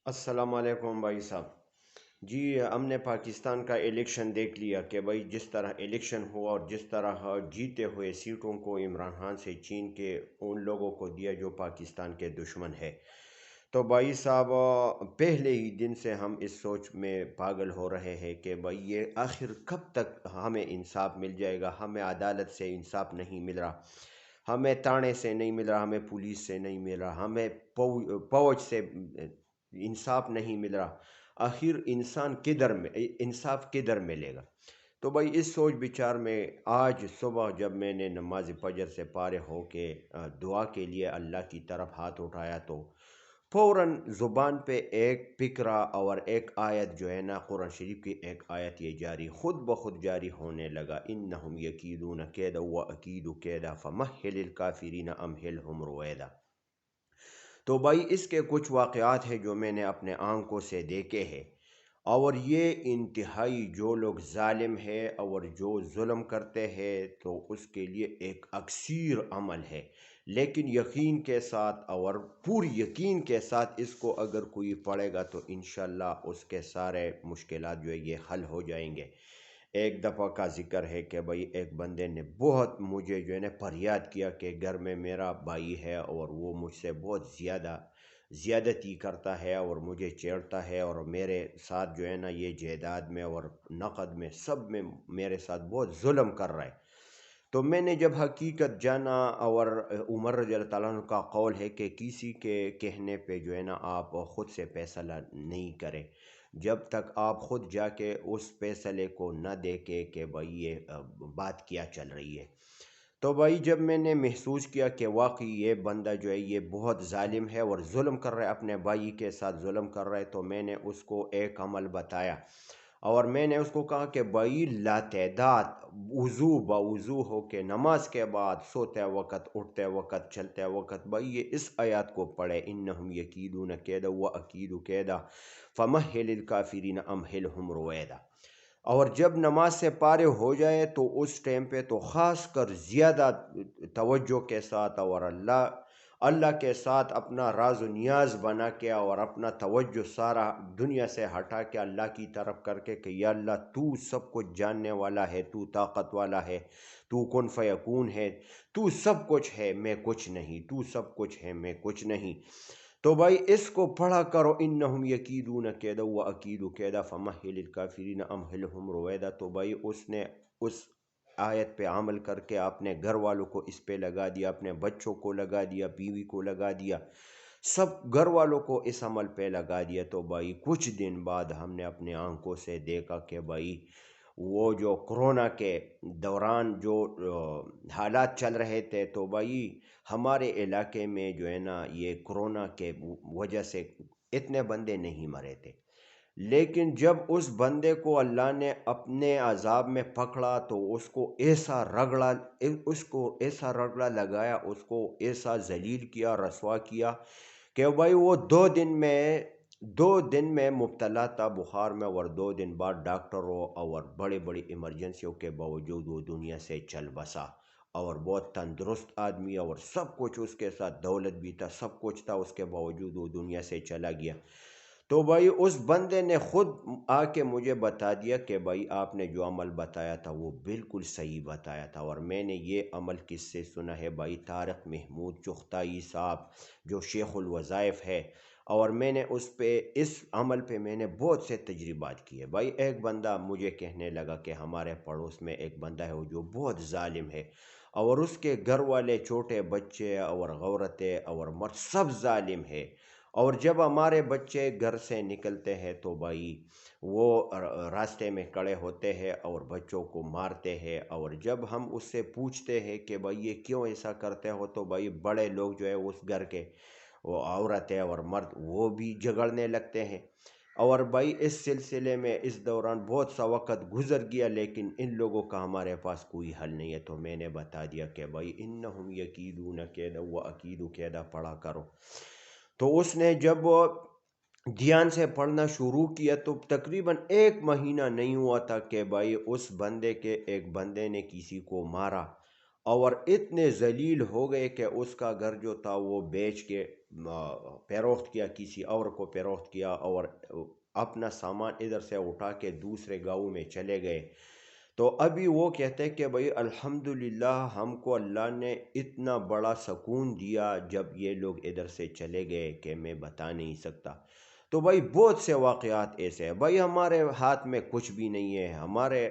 السلام علیکم بھائی صاحب جی ہم نے پاکستان کا الیکشن دیکھ لیا کہ بھائی جس طرح الیکشن ہوا اور جس طرح جیتے ہوئے سیٹوں کو عمران خان سے چھین کے ان لوگوں کو دیا جو پاکستان کے دشمن ہے۔ تو بھائی صاحب پہلے ہی دن سے ہم اس سوچ میں پاگل ہو رہے ہیں کہ بھائی یہ آخر کب تک ہمیں انصاف مل جائے گا، ہمیں عدالت سے انصاف نہیں مل رہا، ہمیں تانے سے نہیں مل رہا، ہمیں پولیس سے نہیں مل رہا، ہمیں فوج سے انصاف نہیں مل رہا۔ آخر انصاف کدھر ملے گا؟ تو بھائی اس سوچ بچار میں آج صبح جب میں نے نماز فجر سے پارے ہو کے دعا کے لیے اللہ کی طرف ہاتھ اٹھایا تو فوراً زبان پہ ایک فکرہ اور ایک آیت جو ہے نا، قرآن شریف کی ایک آیت یہ جاری خود بخود جاری ہونے لگا، انہم یکیدون کیدا واکید کیدا فمہل الکافرین امہلہم رویدا۔ تو بھائی اس کے کچھ واقعات ہیں جو میں نے اپنے آنکھوں سے دیکھے ہیں، اور یہ انتہائی جو لوگ ظالم ہے اور جو ظلم کرتے ہیں تو اس کے لیے ایک اکثیر عمل ہے، لیکن یقین کے ساتھ اور پوری یقین کے ساتھ اس کو اگر کوئی پڑھے گا تو انشاءاللہ اس کے سارے مشکلات جو ہے یہ حل ہو جائیں گے۔ ایک دفعہ کا ذکر ہے کہ بھائی ایک بندے نے بہت مجھے جو ہے نا فریاد کیا کہ گھر میں میرا بھائی ہے اور وہ مجھ سے بہت زیادتی کرتا ہے اور مجھے چیڑتا ہے، اور میرے ساتھ جو ہے نا یہ جائیداد میں اور نقد میں سب میں میرے ساتھ بہت ظلم کر رہا ہے۔ تو میں نے جب حقیقت جانا، اور عمر رضی اللہ تعالیٰ عنہ کا قول ہے کہ کسی کے کہنے پہ جو ہے نا آپ خود سے فیصلہ نہیں کریں جب تک آپ خود جا کے اس فیصلے کو نہ دیکھے کہ بھائی یہ بات کیا چل رہی ہے۔ تو بھائی جب میں نے محسوس کیا کہ واقعی یہ بندہ جو ہے یہ بہت ظالم ہے اور ظلم کر رہا ہے، اپنے بھائی کے ساتھ ظلم کر رہا ہے، تو میں نے اس کو ایک عمل بتایا، اور میں نے اس کو کہا کہ بھائی لاتعداد وضو بوضو ہو کے نماز کے بعد سوتے وقت، اٹھتے وقت، چلتے وقت بھائی یہ اس آیات کو پڑھے، انہم یکیدون کیدا واکید کیدا فمہل الکافرین امہلہم رویدا۔ اور جب نماز سے پارے ہو جائے تو اس ٹائم پہ تو خاص کر زیادہ توجہ کے ساتھ اور اللہ کے ساتھ اپنا راز و نیاز بنا کے اور اپنا توجہ سارا دنیا سے ہٹا کے اللہ کی طرف کر کے کہ یا اللہ تو سب کچھ جاننے والا ہے، تو طاقت والا ہے، تو کن فیکون ہے، تو سب کچھ ہے میں کچھ نہیں، تو سب کچھ ہے میں کچھ نہیں۔ تو بھائی اس کو پڑھا کرو، انہم یکیدون کیدا واکید کیدا فمہل الکافرین امہلہم رویدا۔ تو بھائی اس نے اس آیت پہ عمل کر کے اپنے گھر والوں کو اس پہ لگا دیا، اپنے بچوں کو لگا دیا، بیوی کو لگا دیا، سب گھر والوں کو اس عمل پہ لگا دیا۔ تو بھائی کچھ دن بعد ہم نے اپنے آنکھوں سے دیکھا کہ بھائی وہ جو کرونا کے دوران جو حالات چل رہے تھے، تو بھائی ہمارے علاقے میں جو ہے نا یہ کرونا کے وجہ سے اتنے بندے نہیں مرے تھے، لیکن جب اس بندے کو اللہ نے اپنے عذاب میں پکڑا تو اس کو ایسا رگڑا لگایا، اس کو ایسا ذلیل کیا، رسوا کیا کہ بھائی وہ 2 دن میں مبتلا تھا بخار میں، اور 2 دن بعد ڈاکٹروں اور بڑی بڑی ایمرجنسیوں کے باوجود وہ دنیا سے چل بسا، اور بہت تندرست آدمی، اور سب کچھ اس کے ساتھ دولت بھی تھا، سب کچھ تھا، اس کے باوجود وہ دنیا سے چلا گیا۔ تو بھائی اس بندے نے خود آ کے مجھے بتا دیا کہ بھائی آپ نے جو عمل بتایا تھا وہ بالکل صحیح بتایا تھا، اور میں نے یہ عمل کس سے سنا ہے؟ بھائی طارق محمود چغتائی صاحب جو شیخ الوظائف ہے، اور میں نے اس عمل پہ میں نے بہت سے تجربات کیے۔ بھائی ایک بندہ مجھے کہنے لگا کہ ہمارے پڑوس میں ایک بندہ ہے وہ جو بہت ظالم ہے، اور اس کے گھر والے، چھوٹے بچے اور عورتیں اور مرد سب ظالم ہے، اور جب ہمارے بچے گھر سے نکلتے ہیں تو بھائی وہ راستے میں کھڑے ہوتے ہیں اور بچوں کو مارتے ہیں، اور جب ہم اس سے پوچھتے ہیں کہ بھائی یہ کیوں ایسا کرتے ہو، تو بھائی بڑے لوگ جو ہے اس گھر کے، وہ عورتیں اور مرد وہ بھی جھگڑنے لگتے ہیں۔ اور بھائی اس سلسلے میں اس دوران بہت سا وقت گزر گیا، لیکن ان لوگوں کا ہمارے پاس کوئی حل نہیں ہے۔ تو میں نے بتا دیا کہ بھائی انہم یکیدون کیدا واکید کیدا پڑھا کرو۔ تو اس نے جب دھیان سے پڑھنا شروع کیا تو تقریباً 1 مہینہ نہیں ہوا تھا کہ بھائی اس ایک بندے نے کسی کو مارا، اور اتنے ذلیل ہو گئے کہ اس کا گھر جو تھا وہ بیچ کے فروخت کیا، کسی اور کو فروخت کیا، اور اپنا سامان ادھر سے اٹھا کے دوسرے گاؤں میں چلے گئے، تو ابھی وہ کہتے ہیں کہ بھئی الحمدللہ ہم کو اللہ نے اتنا بڑا سکون دیا جب یہ لوگ ادھر سے چلے گئے کہ میں بتا نہیں سکتا۔ تو بھائی بہت سے واقعات ایسے ہیں، بھائی ہمارے ہاتھ میں کچھ بھی نہیں ہے، ہمارے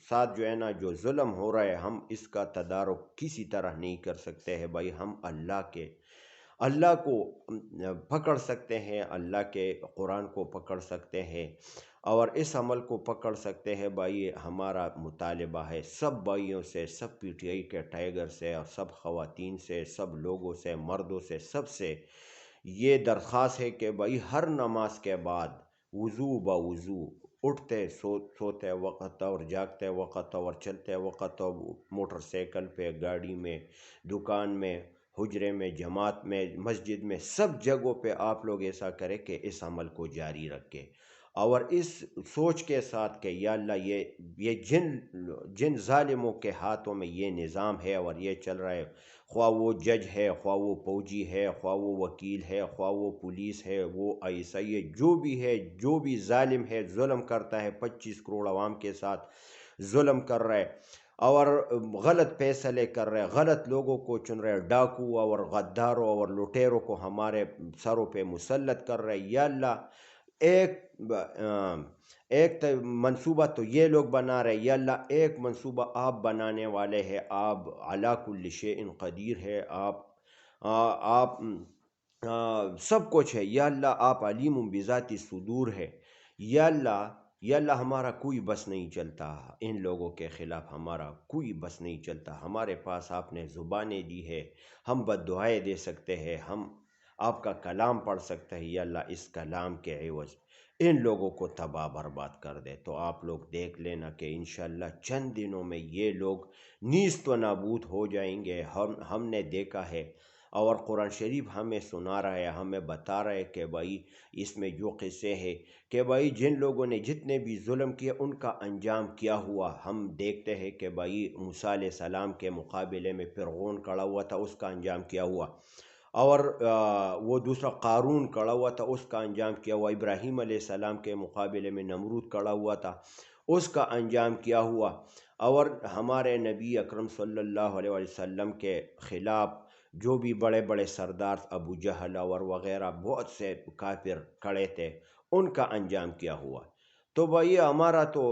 ساتھ جو ہے نا جو ظلم ہو رہا ہے ہم اس کا تدارک کسی طرح نہیں کر سکتے ہیں، بھائی ہم اللہ کو پکڑ سکتے ہیں، اللہ کے قرآن کو پکڑ سکتے ہیں، اور اس عمل کو پکڑ سکتے ہیں۔ بھائی ہمارا مطالبہ ہے سب بھائیوں سے، سب پی ٹی آئی کے ٹائیگر سے، اور سب خواتین سے، سب لوگوں سے، مردوں سے، سب سے یہ درخواست ہے کہ بھائی ہر نماز کے بعد وضو بوضو، اٹھتے سوتے وقت اور جاگتے وقت اور چلتے وقت اور موٹر سائیکل پہ، گاڑی میں، دکان میں، حجرے میں، جماعت میں، مسجد میں، سب جگہوں پہ آپ لوگ ایسا کریں کہ اس عمل کو جاری رکھیں، اور اس سوچ کے ساتھ کہ یا اللہ یہ جن ظالموں کے ہاتھوں میں یہ نظام ہے اور یہ چل رہا ہے، خواہ وہ جج ہے، خواہ وہ فوجی ہے، خواہ وہ وکیل ہے، خواہ وہ پولیس ہے، وہ ISI ہے، جو بھی ہے، جو بھی ظالم ہے، ظلم کرتا ہے، 25 کروڑ عوام کے ساتھ ظلم کر رہا ہے، اور غلط فیصلے کر رہے، غلط لوگوں کو چن رہے، ڈاکو اور غداروں اور لٹیروں کو ہمارے سروں پہ مسلط کر رہے، یا اللہ ایک منصوبہ تو یہ لوگ بنا رہے، یا اللہ ایک منصوبہ آپ بنانے والے ہیں، آپ علی کل شیء قدیر ہے، آپ سب کچھ ہے، یا اللہ آپ علیم بذات الصدور ہے، یا اللہ یا اللہ ہمارا کوئی بس نہیں چلتا، ان لوگوں کے خلاف ہمارا کوئی بس نہیں چلتا، ہمارے پاس آپ نے زبانیں دی ہے، ہم بد دعائیں دے سکتے ہیں، ہم آپ کا کلام پڑھ سکتے ہیں، یا اللہ اس کلام کے عوض ان لوگوں کو تباہ برباد کر دے۔ تو آپ لوگ دیکھ لینا کہ انشاءاللہ چند دنوں میں یہ لوگ نیست و نابود ہو جائیں گے، ہم نے دیکھا ہے، اور قرآن شریف ہمیں سنا رہا ہے، ہمیں بتا رہا ہے کہ بھائی اس میں جو قصے ہیں کہ بھائی جن لوگوں نے جتنے بھی ظلم کیے ان کا انجام کیا ہوا، ہم دیکھتے ہیں کہ بھائی موسیٰ علیہ السلام کے مقابلے میں فرعون کھڑا ہوا تھا، اس کا انجام کیا ہوا، اور وہ دوسرا قارون کھڑا ہوا تھا، اس کا انجام کیا ہوا، ابراہیم علیہ السلام کے مقابلے میں نمرود کھڑا ہوا تھا، اس کا انجام کیا ہوا، اور ہمارے نبی اکرم صلی اللہ علیہ وسلم کے خلاف جو بھی بڑے بڑے سردار ابو جہل اور وغیرہ بہت سے کافر کھڑے تھے، ان کا انجام کیا ہوا۔ تو بھائی ہمارا تو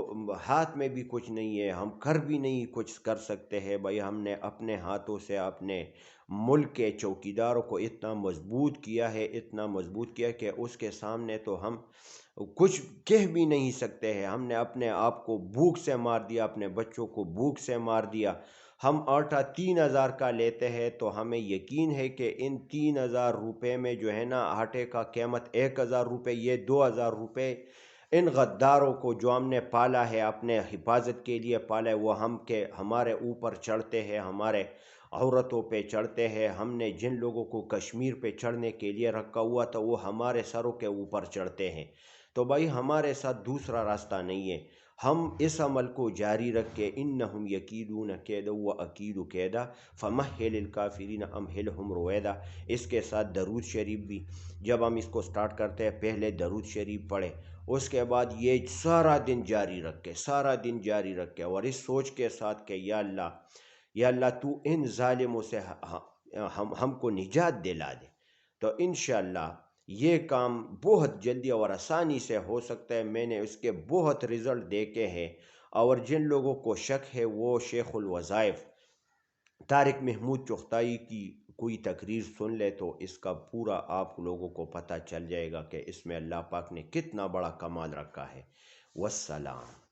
ہاتھ میں بھی کچھ نہیں ہے، ہم کر بھی نہیں کچھ کر سکتے ہیں، بھائی ہم نے اپنے ہاتھوں سے اپنے ملک کے چوکیداروں کو اتنا مضبوط کیا ہے، اتنا مضبوط کیا کہ اس کے سامنے تو ہم کچھ کہہ بھی نہیں سکتے ہیں، ہم نے اپنے آپ کو بھوک سے مار دیا، اپنے بچوں کو بھوک سے مار دیا، ہم آٹا 3,000 کا لیتے ہیں تو ہمیں یقین ہے کہ ان 3,000 روپے میں جو ہے نا آٹے کا قیمت 1,000 روپے، یہ 2,000 روپے ان غداروں کو جو ہم نے پالا ہے، اپنے حفاظت کے لیے پالا ہے، وہ ہمارے اوپر چڑھتے ہیں، ہمارے عورتوں پہ چڑھتے ہیں، ہم نے جن لوگوں کو کشمیر پہ چڑھنے کے لیے رکھا ہوا تھا وہ ہمارے سروں کے اوپر چڑھتے ہیں، تو بھائی ہمارے ساتھ دوسرا راستہ نہیں ہے، ہم اس عمل کو جاری رکھ کے انہم یکیدون کیدا واکید کیدا فمہل الکافرین امہلہم رویدا، اس کے ساتھ درود شریف بھی جب ہم اس کو سٹارٹ کرتے ہیں پہلے درود شریف پڑھے، اس کے بعد یہ سارا دن جاری رکھے، سارا دن جاری رکھے، اور اس سوچ کے ساتھ کہ یا اللہ تو ان ظالموں سے ہم کو نجات دلا دے، تو انشاءاللہ یہ کام بہت جلدی اور آسانی سے ہو سکتا ہے، میں نے اس کے بہت رزلٹ دیکھے ہیں، اور جن لوگوں کو شک ہے وہ شیخ الوظائف طارق محمود چغتائی کی کوئی تقریر سن لے تو اس کا پورا آپ لوگوں کو پتہ چل جائے گا کہ اس میں اللہ پاک نے کتنا بڑا کمال رکھا ہے۔ والسلام۔